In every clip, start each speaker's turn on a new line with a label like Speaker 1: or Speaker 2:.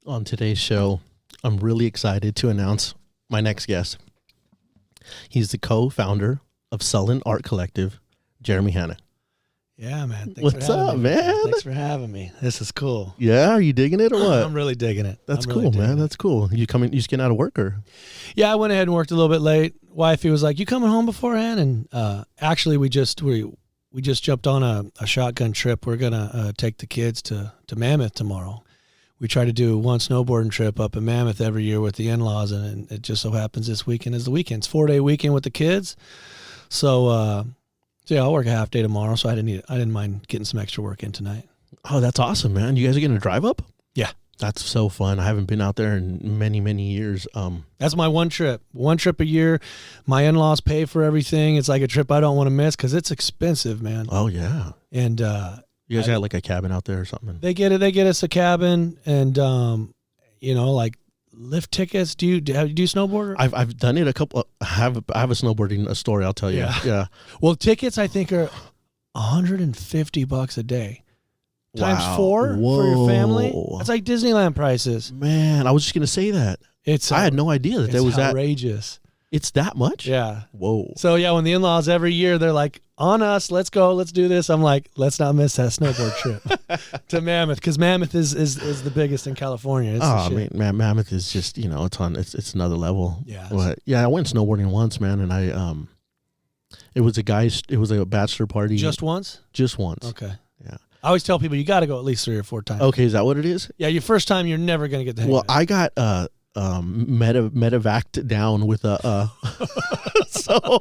Speaker 1: On today's show, I'm really excited to announce my next guest. He's the co-founder of Sullen Art Collective, Jeremy Hanna.
Speaker 2: Yeah, man.
Speaker 1: What's up, man?
Speaker 2: Thanks for having me. This is cool.
Speaker 1: Yeah, are you digging it or what?
Speaker 2: I'm really digging it.
Speaker 1: That's
Speaker 2: I'm really
Speaker 1: cool,
Speaker 2: digging
Speaker 1: man.
Speaker 2: it.
Speaker 1: That's cool. You just getting out of work or?
Speaker 2: Yeah, I went ahead and worked a little bit late. Wifey was like, "You coming home beforehand?" And actually, we just jumped on a shotgun trip. We're gonna take the kids to Mammoth tomorrow. We try to do one snowboarding trip up in Mammoth every year with the in-laws, and it just so happens this weekend is the weekend. It's 4-day weekend with the kids. So yeah, I'll work a half day tomorrow, so I didn't mind getting some extra work in tonight.
Speaker 1: Oh, that's awesome, man. You guys are going to drive up?
Speaker 2: Yeah.
Speaker 1: That's so fun. I haven't been out there in many, many years.
Speaker 2: That's my one trip a year. My in-laws pay for everything. It's like a trip I don't want to miss because it's expensive, man.
Speaker 1: Oh, yeah.
Speaker 2: And
Speaker 1: You guys got like a cabin out there or something?
Speaker 2: they get us a cabin and, like lift tickets. Do you snowboard?
Speaker 1: I've done it a couple. I have a snowboarding story. I'll tell you. Yeah.
Speaker 2: Well, tickets I think are $150 a day. Times
Speaker 1: Wow.
Speaker 2: 4 for your family.
Speaker 1: Whoa.
Speaker 2: That's like Disneyland prices.
Speaker 1: Man, I was just gonna say that. I had no idea that there was that.
Speaker 2: Outrageous.
Speaker 1: It's that much?
Speaker 2: Yeah.
Speaker 1: Whoa.
Speaker 2: So yeah, when the in-laws every year they're like, "On us, let's go, let's do this." I'm like, "Let's not miss that snowboard trip to Mammoth," because Mammoth is the biggest in California. It's
Speaker 1: I mean, man, Mammoth is just it's another level.
Speaker 2: Yeah.
Speaker 1: But yeah, I went snowboarding once, man, and it was a bachelor party.
Speaker 2: Just once?
Speaker 1: Just once.
Speaker 2: Okay.
Speaker 1: Yeah.
Speaker 2: I always tell people you got to go at least 3 or 4 times.
Speaker 1: Okay, is that what it is?
Speaker 2: Yeah, your first time you're never gonna get the hang
Speaker 1: Well,
Speaker 2: of it.
Speaker 1: I got medevaced down with a so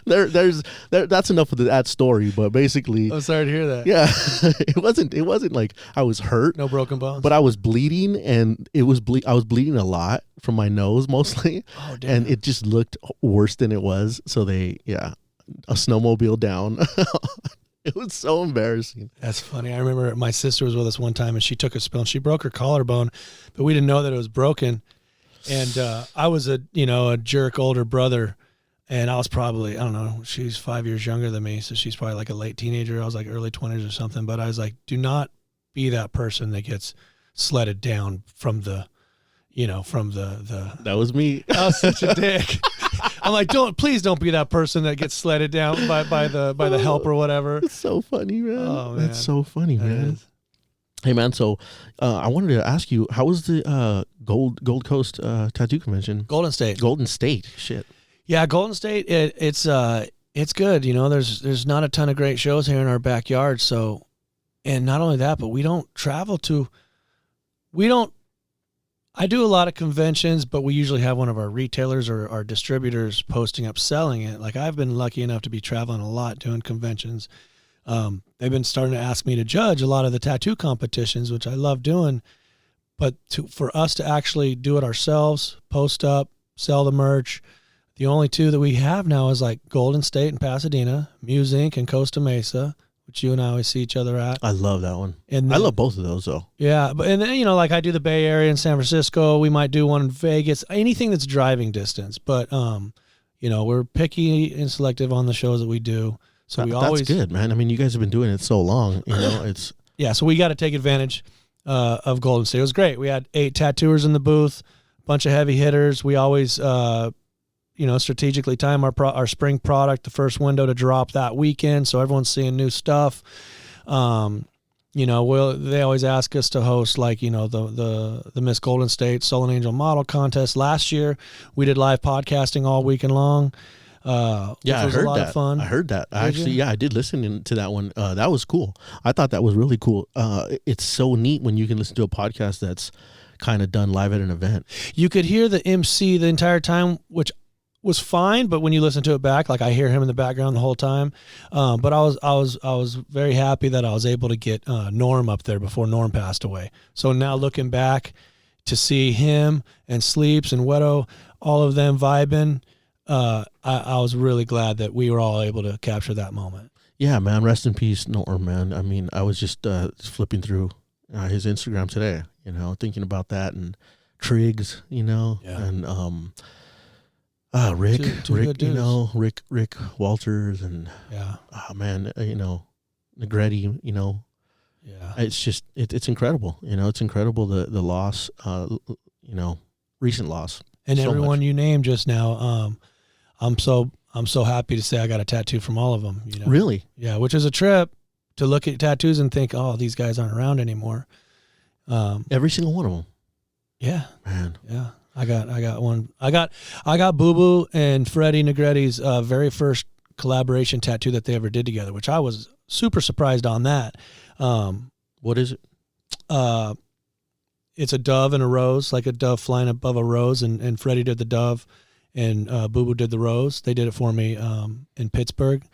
Speaker 1: that's enough of that story, but basically
Speaker 2: I'm sorry to hear that.
Speaker 1: yeah, it wasn't like I was hurt,
Speaker 2: No broken bones.
Speaker 1: but I was bleeding, and I was bleeding a lot from my nose mostly,
Speaker 2: Oh damn.
Speaker 1: and it just looked worse than it was, so a snowmobile down. It was so embarrassing.
Speaker 2: That's funny. I remember my sister was with us one time and she took a spill and she broke her collarbone, but we didn't know that it was broken. And I was a jerk older brother, and I was probably, I don't know, she's 5 years younger than me, so she's probably like a late teenager. I was like early 20s or something, but I was like, do not be that person that gets sledded down from the
Speaker 1: That was me.
Speaker 2: I was such a dick. I'm like, please don't be that person that gets sledded down by the help or whatever.
Speaker 1: It's so funny, man.
Speaker 2: Oh, man.
Speaker 1: That's so funny,
Speaker 2: That
Speaker 1: man.
Speaker 2: is.
Speaker 1: Hey, man. So, I wanted to ask you, how was the Gold Coast tattoo convention?
Speaker 2: Golden State.
Speaker 1: Golden State. Shit.
Speaker 2: Yeah, Golden State. It's good. There's not a ton of great shows here in our backyard. So, and not only that, but we don't travel to. I do a lot of conventions, but we usually have one of our retailers or our distributors posting up selling it. Like I've been lucky enough to be traveling a lot doing conventions. They've been starting to ask me to judge a lot of the tattoo competitions, which I love doing. But for us to actually do it ourselves, post up, sell the merch, the only 2 that we have now is like Golden State and Pasadena, Muse Inc. and Costa Mesa, which you and I always see each other at.
Speaker 1: I love that one.
Speaker 2: And
Speaker 1: I love both of those, though.
Speaker 2: yeah, but and then like I do the Bay Area in San Francisco. We might do one in Vegas. Anything that's driving distance. But we're picky and selective on the shows that we do. So we always
Speaker 1: That's good, man. I mean, you guys have been doing it so long. It's
Speaker 2: yeah. So we got to take advantage of Golden State. It was great. We had 8 tattooers in the booth, a bunch of heavy hitters. We always strategically time our spring product, the first window to drop that weekend, so everyone's seeing new stuff. They always ask us to host the Miss Golden State Sullen Angel Model Contest. Last year, we did live podcasting all weekend long.
Speaker 1: yeah, I
Speaker 2: was
Speaker 1: heard
Speaker 2: a lot
Speaker 1: that.
Speaker 2: of fun.
Speaker 1: I heard that.
Speaker 2: you?
Speaker 1: I did listen to that one. That was cool. I thought that was really cool. It's so neat when you can listen to a podcast that's kind of done live at an event.
Speaker 2: You could hear the MC the entire time, which was fine, but when you listen to it back, like I hear him in the background the whole time. But I was very happy that I was able to get Norm up there before Norm passed away. So now looking back to see him and Sleeps and Wedo, all of them vibing, I was really glad that we were all able to capture that moment.
Speaker 1: Yeah, man. Rest in peace, Norm, man. I mean, I was just flipping through his Instagram today, thinking about that, and Triggs,
Speaker 2: Yeah.
Speaker 1: and Rick,
Speaker 2: Two
Speaker 1: Rick,
Speaker 2: good dudes.
Speaker 1: Rick Walters, and
Speaker 2: Yeah.
Speaker 1: man, Negrete,
Speaker 2: Yeah.
Speaker 1: It's just it's incredible. It's incredible the loss. Recent loss.
Speaker 2: And
Speaker 1: so
Speaker 2: everyone
Speaker 1: much.
Speaker 2: you named just now, I'm so happy to say I got a tattoo from all of them.
Speaker 1: Really?
Speaker 2: Yeah, which is a trip to look at tattoos and think, oh, these guys aren't around anymore.
Speaker 1: Every single one of them.
Speaker 2: Yeah,
Speaker 1: man.
Speaker 2: Yeah, I got one. I got Boo Boo and Freddy Negrete's very first collaboration tattoo that they ever did together, which I was super surprised on that.
Speaker 1: What is it?
Speaker 2: It's a dove and a rose, like a dove flying above a rose, and Freddie did the dove, and Boo Boo did the rose. They did it for me in Pittsburgh,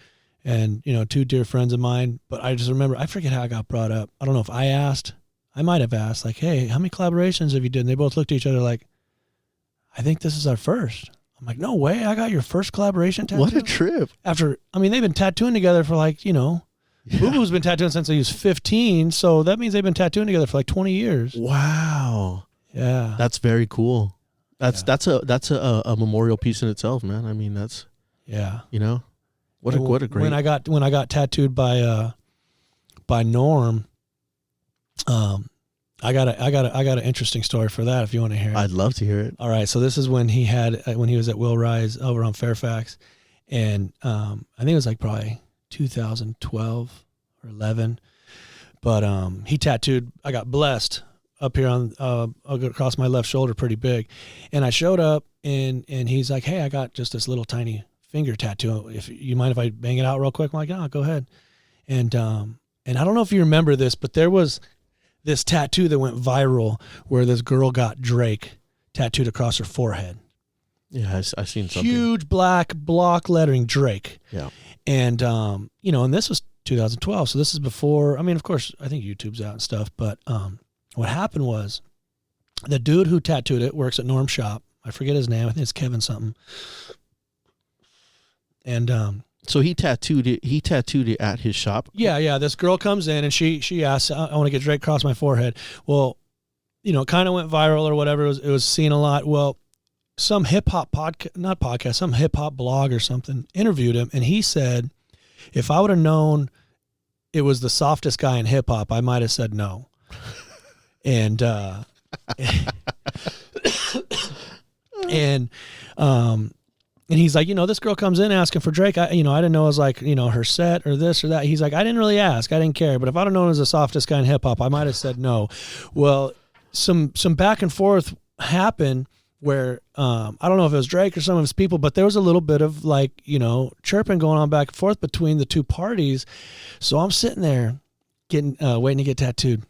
Speaker 2: and two dear friends of mine. But I just remember, I forget how I got brought up. I don't know if I asked. I might have asked, like, hey, how many collaborations have you done? And they both looked at each other like, I think this is our first. I'm like, no way, I got your first collaboration tattoo?
Speaker 1: What a trip.
Speaker 2: They've been tattooing together for Boo Boo's been tattooing since he was 15, so that means they've been tattooing together for 20 years.
Speaker 1: Wow.
Speaker 2: Yeah.
Speaker 1: That's very cool. That's a memorial piece in itself, man. I mean, that's what a great.
Speaker 2: When I got tattooed by Norm, I got an interesting story for that if you want to hear it.
Speaker 1: I'd love to hear it.
Speaker 2: All right, so this is when he was at Will Rise over on Fairfax, and I think it was probably 2012 or 11, but he tattooed. I got blessed up here on across my left shoulder pretty big, and I showed up and he's like, hey, I got just this little tiny finger tattoo. If you mind if I bang it out real quick? I'm like, oh, go ahead. And I don't know if you remember this, but there was this tattoo that went viral where this girl got Drake tattooed across her forehead.
Speaker 1: Yeah, I seen something.
Speaker 2: Huge black block lettering Drake.
Speaker 1: Yeah.
Speaker 2: And, and this was 2012. So this is before, of course, I think YouTube's out and stuff. But what happened was the dude who tattooed it works at Norm's shop. I forget his name. I think it's Kevin something. And
Speaker 1: so he tattooed it at his shop?
Speaker 2: Yeah. This girl comes in and she asks, I want to get Drake across my forehead. Well, it kind of went viral or whatever. It was seen a lot. Well, some hip-hop some hip-hop blog or something interviewed him, and he said, if I would have known it was the softest guy in hip-hop, I might have said no. And and he's like, this girl comes in asking for Drake. I didn't know it was her set or this or that. He's like, I didn't really ask. I didn't care. But if I'd have known it was the softest guy in hip-hop, I might have said no. Well, some back and forth happened where I don't know if it was Drake or some of his people, but there was a little bit of chirping going on back and forth between the two parties. So I'm sitting there waiting to get tattooed.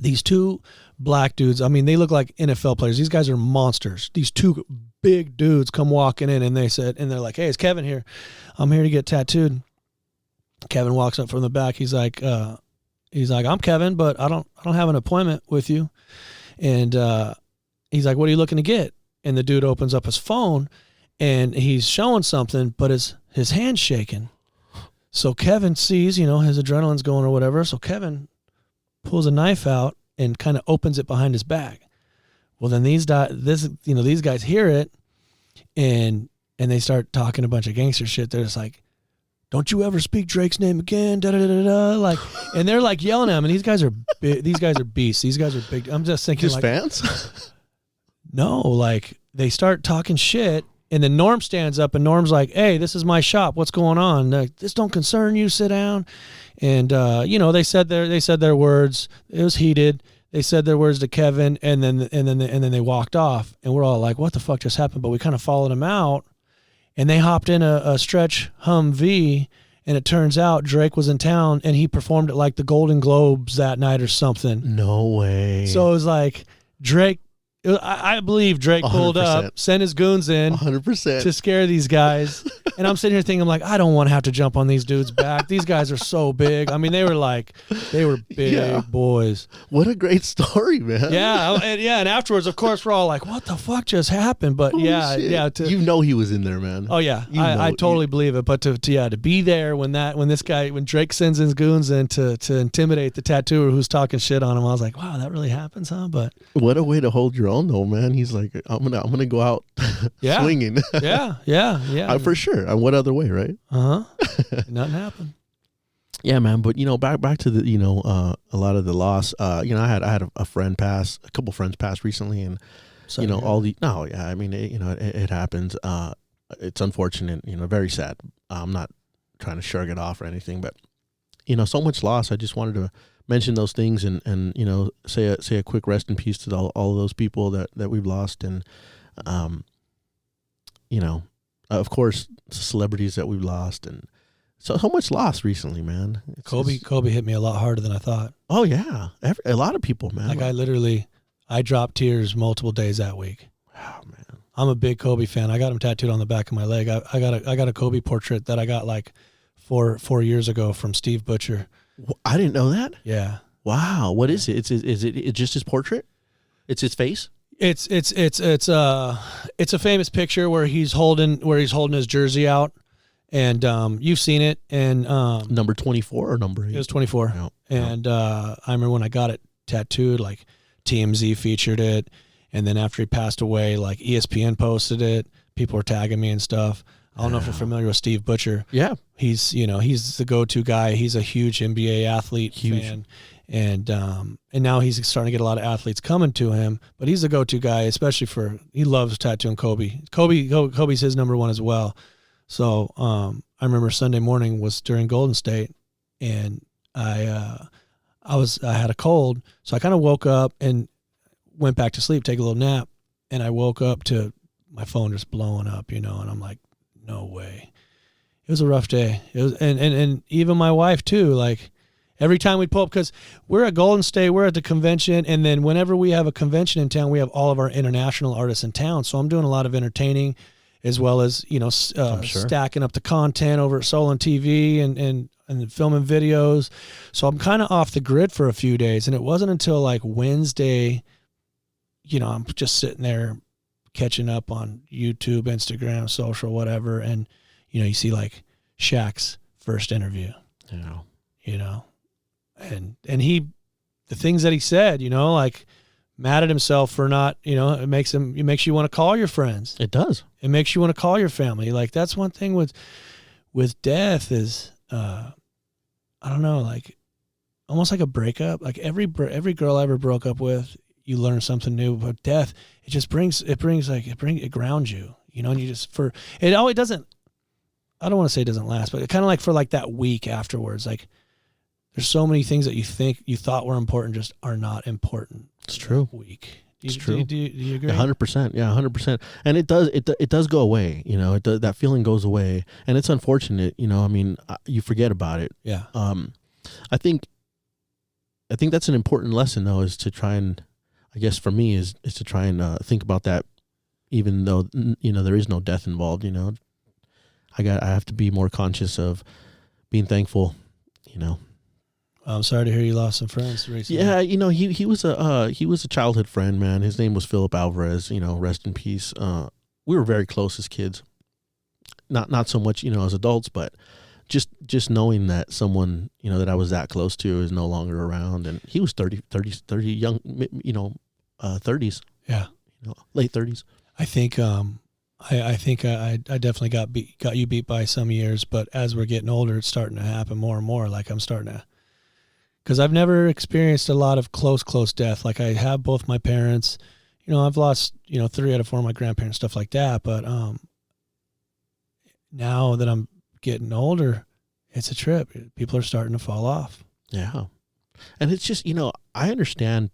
Speaker 2: These two black dudes, they look like NFL players. These guys are monsters. These two big dudes come walking in and they're like, hey, it's Kevin here. I'm here to get tattooed. Kevin walks up from the back. He's like, I'm Kevin, but I don't have an appointment with you. And he's like, what are you looking to get? And the dude opens up his phone and he's showing something, but his hand's shaking. So Kevin sees, his adrenaline's going or whatever. So Kevin pulls a knife out and kind of opens it behind his back. Well, then these guys hear it and they start talking a bunch of gangster shit. They're just like, don't you ever speak Drake's name again, da da da da. And they're yelling at him. And these guys are beasts. These guys are big. I'm just thinking,
Speaker 1: his fans.
Speaker 2: No, they start talking shit, and then Norm stands up, and Norm's like, "Hey, this is my shop. What's going on? This don't concern you. Sit down." And they said their words. It was heated. They said their words to Kevin, and then they walked off, and we're all like, "What the fuck just happened?" But we kind of followed them out. And they hopped in a stretch Humvee, and it turns out Drake was in town, and he performed at the Golden Globes that night or something.
Speaker 1: No way.
Speaker 2: So it was Drake. I believe Drake 100%. Pulled up, sent his goons in
Speaker 1: 100%
Speaker 2: to scare these guys. And I'm sitting here thinking, I don't want to have to jump on these dudes' back. These guys are so big. They were big boys.
Speaker 1: What a great story, man.
Speaker 2: Yeah. And afterwards, of course, we're all like, what the fuck just happened? But
Speaker 1: Holy shit. He was in there, man.
Speaker 2: Oh yeah. I totally believe it. But to be there when Drake sends his goons in to intimidate the tattooer who's talking shit on him, I was like, wow, that really happens, huh? But
Speaker 1: what a way to hold your own, though, man. He's like, I'm gonna go out swinging.
Speaker 2: Yeah.
Speaker 1: For sure. What other way, right?
Speaker 2: Nothing happened.
Speaker 1: Yeah, man. But back to the a lot of the loss. I had a friend pass, a couple friends pass recently, and
Speaker 2: So
Speaker 1: all the no, yeah. I mean, it happens. It's unfortunate. Very sad. I'm not trying to shrug it off or anything, but so much loss. I just wanted to mention those things and say a quick rest in peace to all of those people that we've lost, and of course celebrities that we've lost, and so much loss recently, man.
Speaker 2: Kobe hit me a lot harder than I thought.
Speaker 1: Oh yeah, a lot of people, man.
Speaker 2: Like I dropped tears multiple days that week.
Speaker 1: Oh man,
Speaker 2: I'm a big Kobe fan. I got him tattooed on the back of my leg. I got a Kobe portrait that I got like 4 years ago from Steve Butcher.
Speaker 1: I didn't know that.
Speaker 2: Yeah.
Speaker 1: Wow. What is it? Is it just his portrait? It's his face?
Speaker 2: It's a famous picture where he's holding his jersey out, and you've seen it. And
Speaker 1: number 24 or number 8?
Speaker 2: It was 24.
Speaker 1: No.
Speaker 2: And I remember when I got it tattooed, like TMZ featured it, and then after he passed away, like ESPN posted it. People were tagging me and stuff. I don't know if you're familiar with Steve Butcher.
Speaker 1: Yeah.
Speaker 2: He's the go-to guy. He's a huge NBA athlete fan. And now he's starting to get a lot of athletes coming to him, but he's the go-to guy, especially he loves tattooing Kobe. Kobe's his number one as well. So I remember Sunday morning was during Golden State, and I had a cold, so I kind of woke up and went back to sleep, take a little nap, and I woke up to my phone just blowing up, and I'm like, no way. It was a rough day. It was, and even my wife too, like. Every time we pull up, because we're at Golden State, we're at the convention, and then whenever we have a convention in town, we have all of our international artists in town. So I'm doing a lot of entertaining, as well as stacking up the content over at Sullen TV and filming videos. So I'm kind of off the grid for a few days, and it wasn't until like Wednesday, I'm just sitting there catching up on YouTube, Instagram, social, whatever, and you see like Shaq's first interview.
Speaker 1: Yeah.
Speaker 2: And he, the things that he said, like mad at himself for not, it makes you want to call your friends.
Speaker 1: It does.
Speaker 2: It makes you want to call your family. Like that's one thing with death is, I don't know, like almost like a breakup. Like every girl I ever broke up with, you learn something new. But death, it grounds you, and you just it doesn't. I don't want to say it doesn't last, but it kind of like for like that week afterwards, like. There's so many things that you thought were important just are not important.
Speaker 1: It's true.
Speaker 2: Week.
Speaker 1: It's true.
Speaker 2: Do you agree?
Speaker 1: 100%. Yeah, 100%. And it does go away. That feeling goes away, and it's unfortunate. You forget about it.
Speaker 2: Yeah.
Speaker 1: I think that's an important lesson though, is to try and, I guess for me is to try and think about that, even though there is no death involved. I have to be more conscious of being thankful.
Speaker 2: I'm sorry to hear you lost some friends recently.
Speaker 1: Yeah, he was a childhood friend, man. His name was Philip Alvarez. Rest in peace. We were very close as kids. Not so much, as adults, but just knowing that someone, that I was that close to is no longer around, and he was 30 young, 30s.
Speaker 2: Yeah,
Speaker 1: late 30s.
Speaker 2: I think I definitely got you beat by some years, but as we're getting older, it's starting to happen more and more. Like I'm starting to. Because I've never experienced a lot of close death. Like I have both my parents. I've lost 3 out of 4 of my grandparents, stuff like that. But now that I'm getting older, it's a trip. People are starting to fall off.
Speaker 1: Yeah, and it's just I understand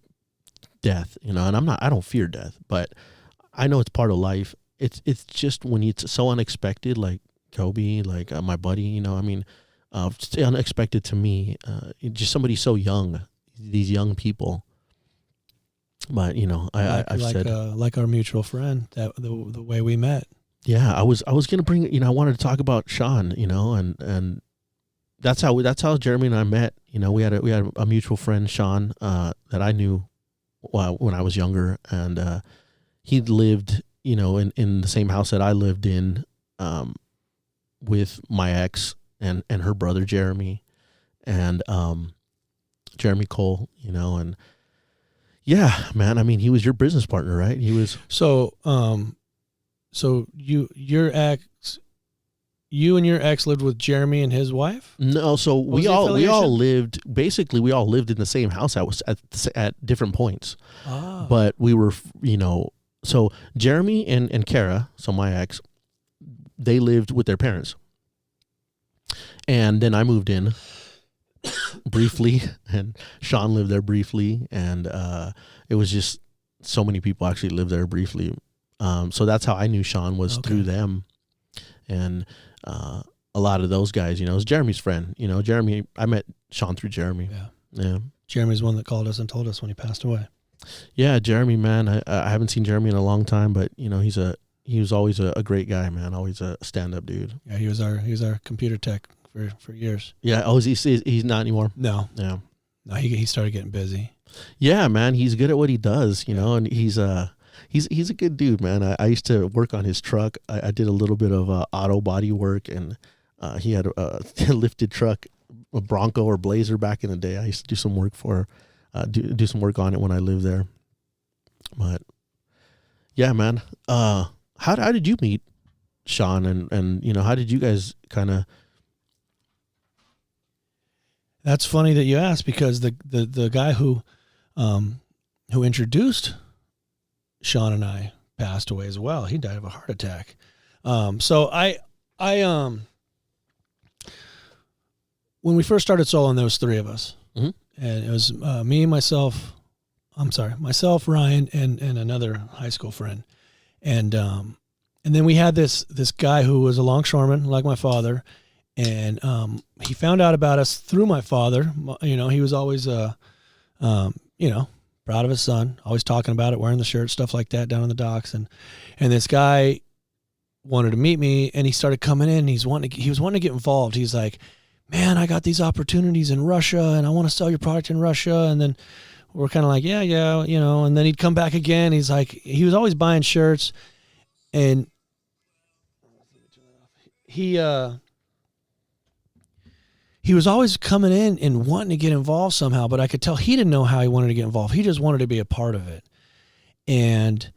Speaker 1: death. And I don't fear death, but I know it's part of life. It's just when it's so unexpected, like Kobe, like my buddy. It's unexpected to me. Just somebody so young, these young people. But I've said
Speaker 2: like our mutual friend, that the way we met.
Speaker 1: Yeah, I was gonna bring. I wanted to talk about Sean. And that's how Jeremy and I met. We had a mutual friend, Sean, that I knew when I was younger, and he lived in the same house that I lived in, with my ex. And her brother Jeremy, and Jeremy Cole, and yeah, man. He was your business partner, right? He was.
Speaker 2: So your ex, you and your ex lived with Jeremy and his wife?
Speaker 1: No, so we all lived in the same house. At different points, but we were, so Jeremy and Kara, so my ex, they lived with their parents, and then I moved in briefly, and Sean lived there briefly, and it was just so many people actually lived there briefly. So that's how I knew Sean was through them, and a lot of those guys, it was Jeremy's friend. Jeremy, I met Sean through Jeremy. Yeah.
Speaker 2: Jeremy's one that called us and told us when he passed away.
Speaker 1: Yeah, Jeremy, man. I haven't seen Jeremy in a long time, but he was always a great guy, man. Always a stand-up dude.
Speaker 2: Yeah, he was our computer tech for years.
Speaker 1: Yeah. Oh, he's not anymore?
Speaker 2: No.
Speaker 1: Yeah.
Speaker 2: No, he started getting busy.
Speaker 1: Yeah, man. He's good at what he does, and he's a good dude, man. I used to work on his truck. I did a little bit of auto body work, and he had a lifted truck, a Bronco or Blazer back in the day. I used to do some work do some work on it when I lived there. But yeah, man. How did you meet Sean, and how did you guys kind of?
Speaker 2: That's funny that you asked, because the guy who introduced Sean and I passed away as well. He died of a heart attack. So I when we first started Sullen, there was three of us, and it was me, myself, Ryan, and another high school friend, and then we had this guy who was a longshoreman like my father, and he found out about us through my father. He was always proud of his son, always talking about it, wearing the shirt, stuff like that down on the docks, and this guy wanted to meet me, and he started coming in. He was wanting to get involved. He's like, man, I got these opportunities in Russia, and I want to sell your product in Russia. And then we're kind of like, yeah, and then he'd come back again. He's like, he was always buying shirts, and he was always coming in and wanting to get involved somehow, but I could tell he didn't know how he wanted to get involved. He just wanted to be a part of it. And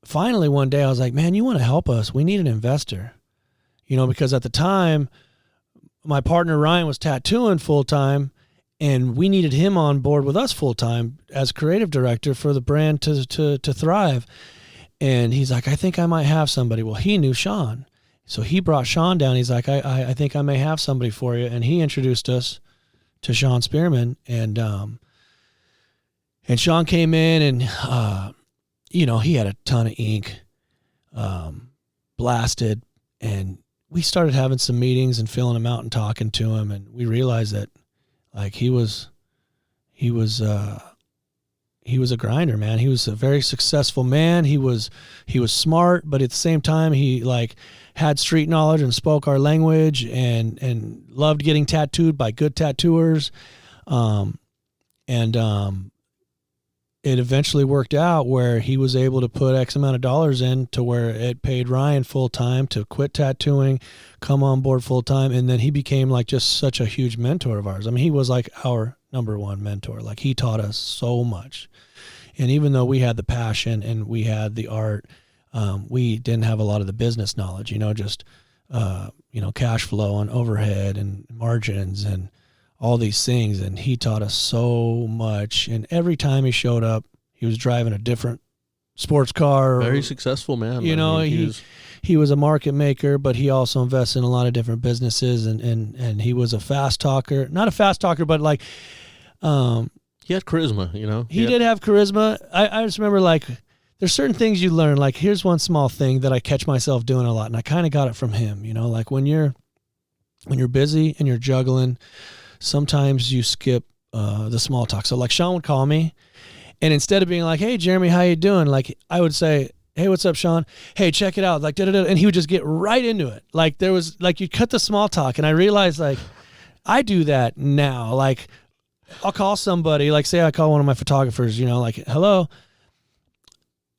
Speaker 2: finally one day I was like, man, you want to help us? We need an investor, because at the time my partner Ryan was tattooing full time, and we needed him on board with us full time as creative director for the brand to thrive. And he's like, I think I might have somebody. Well, he knew Sean. So he brought Sean down. He's like, I think I may have somebody for you. And he introduced us to Sean Spearman. And Sean came in, and, he had a ton of ink, blasted. And we started having some meetings and filling him out and talking to him. And we realized that, like, he was a grinder, man. He was a very successful man. He was smart, but at the same time, he had street knowledge and spoke our language, and loved getting tattooed by good tattooers. It eventually worked out where he was able to put X amount of dollars in to where it paid Ryan full time to quit tattooing, come on board full time. And then he became just such a huge mentor of ours. I mean, he was like our number one mentor. Like, he taught us so much. And even though we had the passion and we had the art, we didn't have a lot of the business knowledge, just, cash flow and overhead and margins and all these things. And he taught us so much. And every time he showed up, he was driving a different sports car.
Speaker 1: Very successful man.
Speaker 2: He was a market maker, but he also invested in a lot of different businesses. And he was a fast talker, not a fast talker, but
Speaker 1: he had charisma,
Speaker 2: He did have charisma. I just remember, there's certain things you learn. Here's one small thing that I catch myself doing a lot, and I kind of got it from him. When you're busy and you're juggling, sometimes you skip the small talk. So Sean would call me, and instead of being like, "Hey Jeremy, how you doing?" I would say, "Hey, what's up, Sean? Hey, check it out." And he would just get right into it. There was you cut the small talk, and I realized I do that now. I'll call somebody, say I call one of my photographers, hello,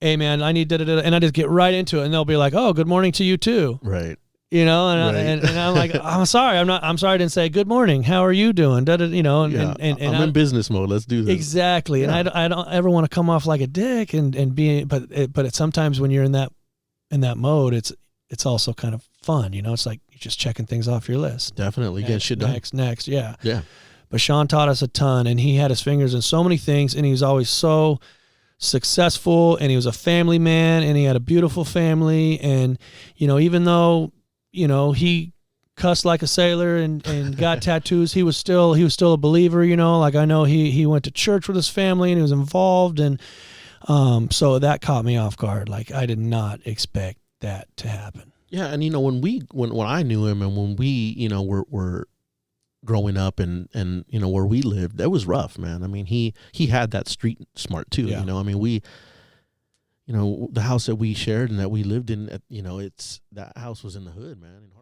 Speaker 2: hey man, I need da-da-da, and I just get right into it, and they'll be like, oh, good morning to you too.
Speaker 1: Right.
Speaker 2: And I'm like, I'm sorry, I'm sorry I didn't say good morning. How are you doing? And
Speaker 1: I'm in business mode. Let's do this.
Speaker 2: Exactly. Yeah. And I don't ever want to come off like a dick and be, but sometimes when you're in that mode, it's also kind of fun. It's like you're just checking things off your list.
Speaker 1: Definitely get shit done.
Speaker 2: Next. Yeah.
Speaker 1: Yeah.
Speaker 2: But Sean taught us a ton, and he had his fingers in so many things, and he was always so successful, and he was a family man, and he had a beautiful family. And, even though, he cussed like a sailor and got tattoos, he was still a believer, like I know he went to church with his family and he was involved. And so that caught me off guard. Like I did not expect that to happen.
Speaker 1: Yeah. And, when I knew him and when we, were growing up and where we lived, that was rough, man. I mean, he had that street smart too.
Speaker 2: Yeah.
Speaker 1: I mean, we, the house that we shared and that we lived in, that house was in the hood, man.